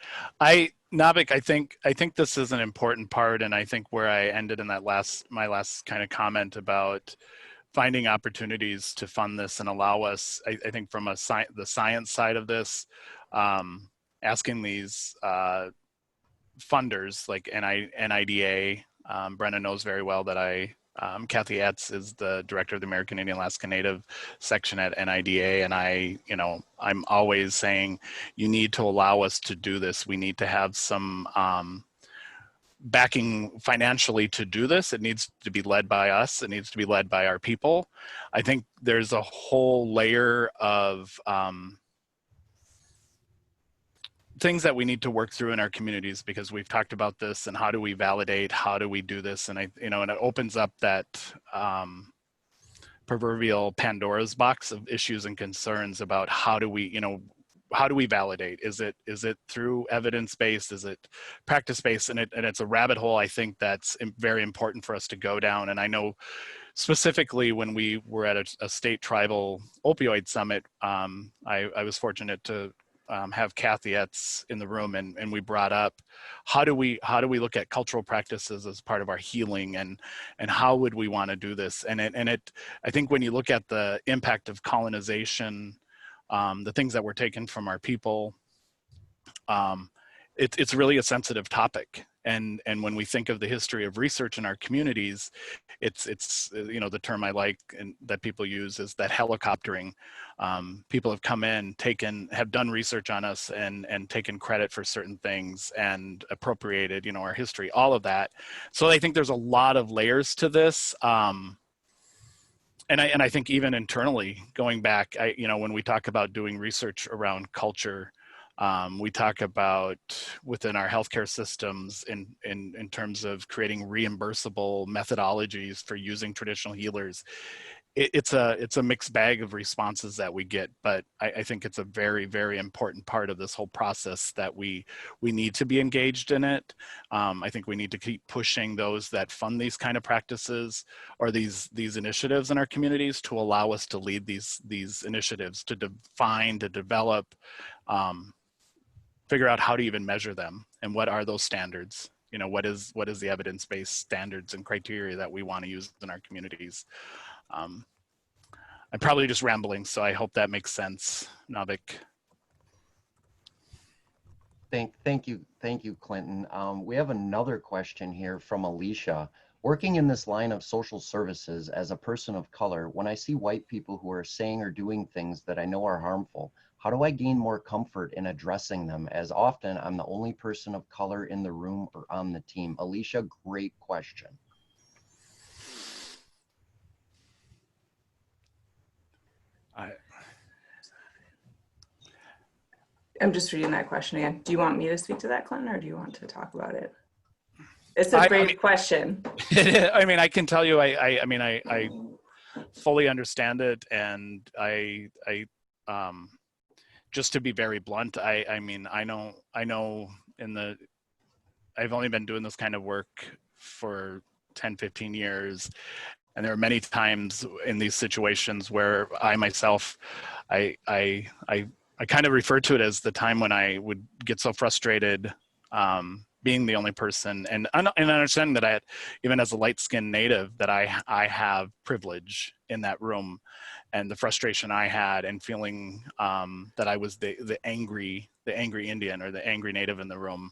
Speaker 1: Nabek, I think this is an important part, and I think where I ended in that my last kind of comment about finding opportunities to fund this and allow us, I think from the science side of this, asking these funders like NIDA, Brenna knows very well that Kathy Etz is the director of the American Indian Alaska Native section at NIDA, and I'm always saying you need to allow us to do this. We need to have some backing financially to do this. It needs to be led by us. It needs to be led by our people. I think there's a whole layer of things that we need to work through in our communities, because we've talked about this and how do we validate, how do we do this? And and it opens up that proverbial Pandora's box of issues and concerns about how do we validate? Is it through evidence-based? Is it practice-based? And it's a rabbit hole, I think, that's very important for us to go down. And I know specifically when we were at a state tribal opioid summit, I was fortunate to have Kathy Etz in the room, and we brought up how do we look at cultural practices as part of our healing, and how would we want to do this? And I think when you look at the impact of colonization, the things that were taken from our people, it's really a sensitive topic. And when we think of the history of research in our communities, it's the term I like and that people use is that helicoptering. People have come in, have done research on us and taken credit for certain things and appropriated, our history, all of that. So I think there's a lot of layers to this. And I think even internally, going back, when we talk about doing research around culture, We talk about within our healthcare systems in terms of creating reimbursable methodologies for using traditional healers. It's a mixed bag of responses that we get, but I think it's a very, very important part of this whole process that we need to be engaged in it. I think we need to keep pushing those that fund these kind of practices or these initiatives in our communities to allow us to lead these initiatives, to define, to develop, figure out how to even measure them and what are those standards. You know, what is the evidence-based standards and criteria that we want to use in our communities. I'm probably just rambling, so I hope that makes sense, Navik.
Speaker 4: Thank you, Clinton. We have another question here from Alicia. Working in this line of social services as a person of color, when I see white people who are saying or doing things that I know are harmful, how do I gain more comfort in addressing them, as often I'm the only person of color in the room or on the team? Alicia, great question.
Speaker 3: I'm just reading that question again. Do you want me to speak to that, Clinton, or do you want to talk about it? It's a great question.
Speaker 1: I mean, I can tell you, I fully understand it, and I just to be very blunt, I mean, I know I've only been doing this kind of work for 10, 15 years. And there are many times in these situations where I myself, I kind of refer to it as the time when I would get so frustrated being the only person, and understanding that even as a light-skinned native, that I have privilege in that room, and the frustration I had, and feeling that I was the angry Indian or the angry native in the room,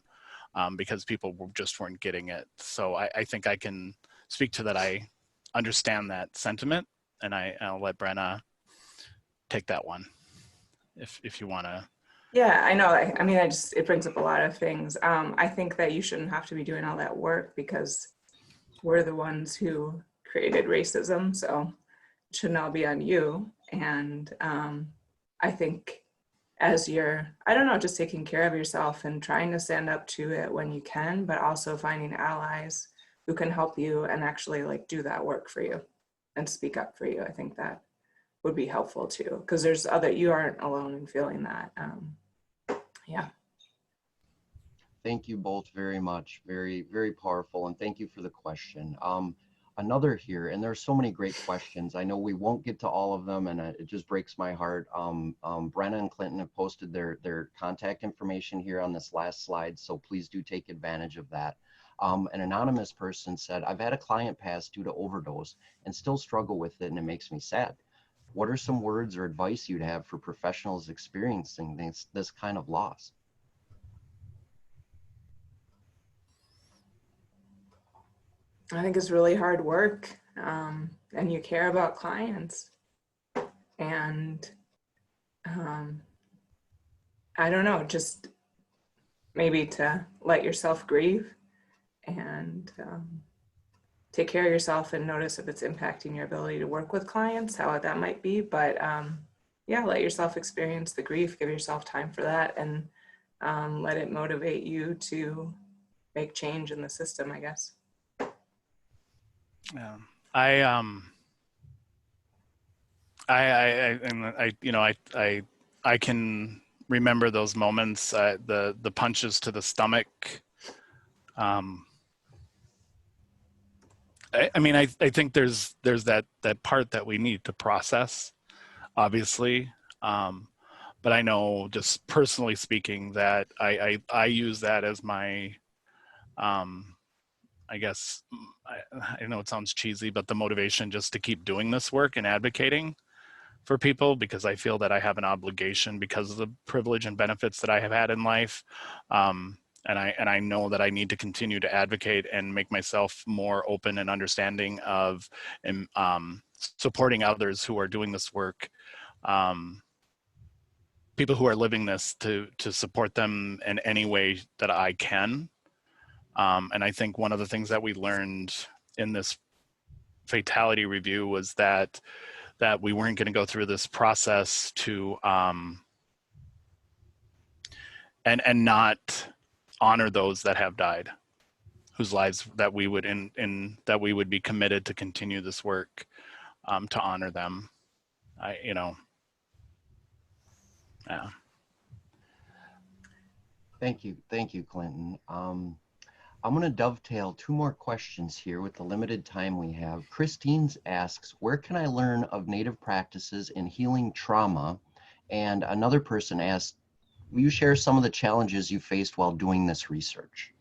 Speaker 1: because people just weren't getting it. So I think I can speak to that. I understand that sentiment, and I'll let Brenna take that one if you want to.
Speaker 3: Yeah, I know. I mean, it brings up a lot of things. I think that you shouldn't have to be doing all that work because we're the ones who created racism. So it shouldn't all be on you. And I think as you're, I don't know, just taking care of yourself and trying to stand up to it when you can, but also finding allies who can help you and actually like do that work for you and speak up for you. I think that would be helpful too, because you aren't alone in feeling that. Yeah.
Speaker 4: Thank you both very much. Very, very powerful. And thank you for the question. Another here, and there's so many great questions. I know we won't get to all of them, and it just breaks my heart. Brenna and Clinton have posted their contact information here on this last slide, so please do take advantage of that. An anonymous person said, I've had a client pass due to overdose and still struggle with it, and it makes me sad. What are some words or advice you'd have for professionals experiencing this kind of loss?
Speaker 3: I think it's really hard work, and you care about clients, and I don't know, just maybe to let yourself grieve and take care of yourself and notice if it's impacting your ability to work with clients, how that might be. But yeah, let yourself experience the grief, give yourself time for that, and let it motivate you to make change in the system, I guess.
Speaker 1: Yeah, I can remember those moments, the punches to the stomach. I mean, I think there's that part that we need to process, obviously. But I know, just personally speaking, that I use that as my, I guess, I know it sounds cheesy, but the motivation just to keep doing this work and advocating for people, because I feel that I have an obligation because of the privilege and benefits that I have had in life. And I know that I need to continue to advocate and make myself more open and understanding of supporting others who are doing this work, people who are living this, to support them in any way that I can. And I think one of the things that we learned in this fatality review was that we weren't going to go through this process to and not honor those that have died, whose lives that we would that we would be committed to continue this work, to honor them. Yeah.
Speaker 4: Thank you, Clinton. I'm going to dovetail 2 more questions here with the limited time we have. Christine asks, where can I learn of Native practices in healing trauma? And another person asked, will you share some of the challenges you faced while doing this research?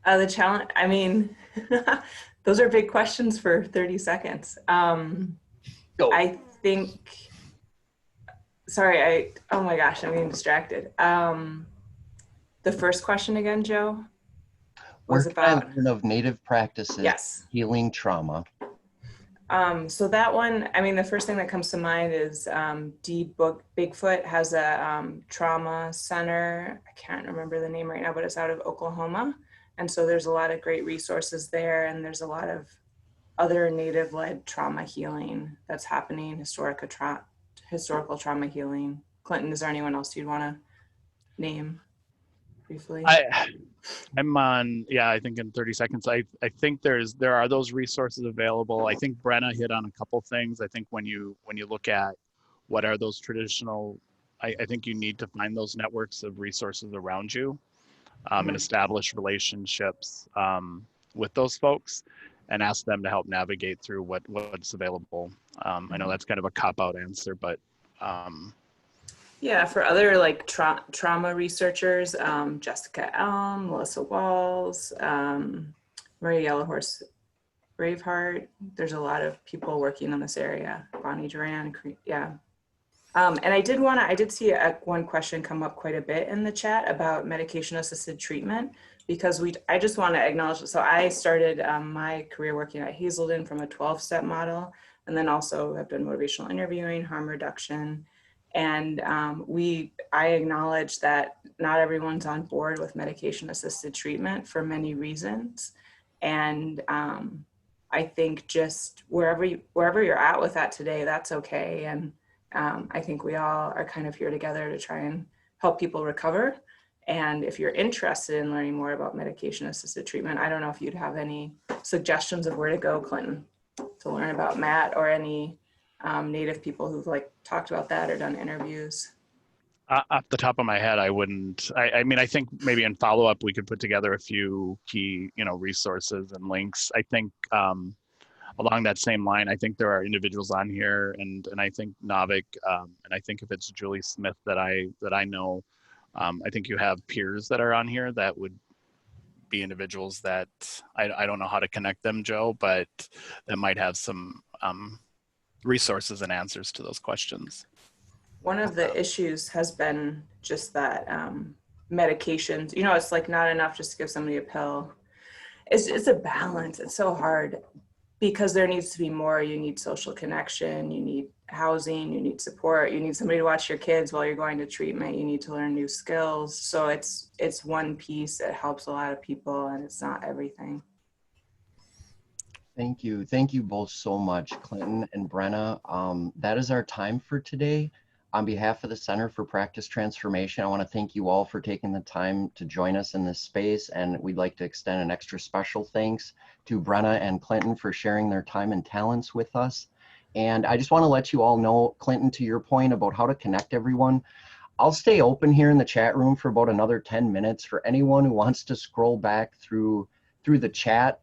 Speaker 3: The challenge, I mean, those are big questions for 30 seconds.
Speaker 4: Go.
Speaker 3: I think, sorry, oh my gosh, I'm getting distracted. The first question again, Joe, was
Speaker 4: Where can I
Speaker 3: about
Speaker 4: learn of Native practices
Speaker 3: yes.
Speaker 4: healing trauma?
Speaker 3: So that one, I mean, the first thing that comes to mind is Bigfoot has a trauma center. I can't remember the name right now, but it's out of Oklahoma. And so there's a lot of great resources there, and there's a lot of other Native-led trauma healing that's happening, historical trauma healing. Clinton, is there anyone else you'd want to name briefly?
Speaker 1: I'm on, yeah, I think in 30 seconds, I think there are those resources available. I think Brenna hit on a couple things. I think when you look at what are those traditional, I think you need to find those networks of resources around you, and establish relationships with those folks and ask them to help navigate through what's available. I know that's kind of a cop-out answer, but
Speaker 3: yeah, for other like trauma researchers, Jessica Elm, Melissa Walls, Maria Yellowhorse Braveheart. There's a lot of people working in this area. Bonnie Duran, yeah. And I did see one question come up quite a bit in the chat about medication-assisted treatment, because I just want to acknowledge, so I started my career working at Hazelden from a 12-step model, and then also have done motivational interviewing, harm reduction. And I acknowledge that not everyone's on board with medication-assisted treatment for many reasons. And I think just wherever you're at with that today, that's okay. And I think we all are kind of here together to try and help people recover. And if you're interested in learning more about medication-assisted treatment, I don't know if you'd have any suggestions of where to go, Clinton, to learn about Matt or any Native people who've like talked about that or done interviews.
Speaker 1: Off the top of my head, I wouldn't. I mean, I think maybe in follow-up we could put together a few key, resources and links. I think along that same line, I think there are individuals on here, and I think Navik, and I think if it's Julie Smith that I know, I think you have peers that are on here that would be individuals that I don't know how to connect them, Joe, but that might have some resources and answers to those questions.
Speaker 3: One of the issues has been just that medications, it's like not enough just to give somebody a pill. It's a balance. It's so hard because there needs to be more. You need social connection, you need housing, you need support, you need somebody to watch your kids while you're going to treatment, you need to learn new skills. So it's one piece. It helps a lot of people and it's not everything.
Speaker 4: Thank you. Thank you both so much, Clinton and Brenna. That is our time for today. On behalf of the Center for Practice Transformation, I want to thank you all for taking the time to join us in this space, and we'd like to extend an extra special thanks to Brenna and Clinton for sharing their time and talents with us. And I just want to let you all know, Clinton, to your point about how to connect everyone, I'll stay open here in the chat room for about another 10 minutes for anyone who wants to scroll back through the chat.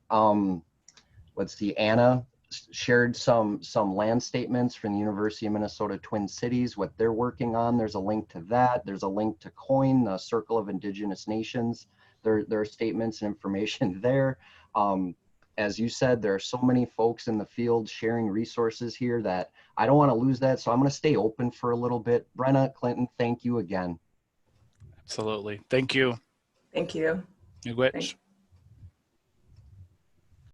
Speaker 4: Let's see, Anna shared some land statements from the University of Minnesota Twin Cities, what they're working on. There's a link to that. There's a link to COIN, the Circle of Indigenous Nations. There are statements and information there. As you said, there are so many folks in the field sharing resources here that I don't want to lose that. So I'm going to stay open for a little bit. Brenna, Clinton, thank you again.
Speaker 1: Absolutely. Thank you.
Speaker 3: Thank you.
Speaker 1: Miigwech.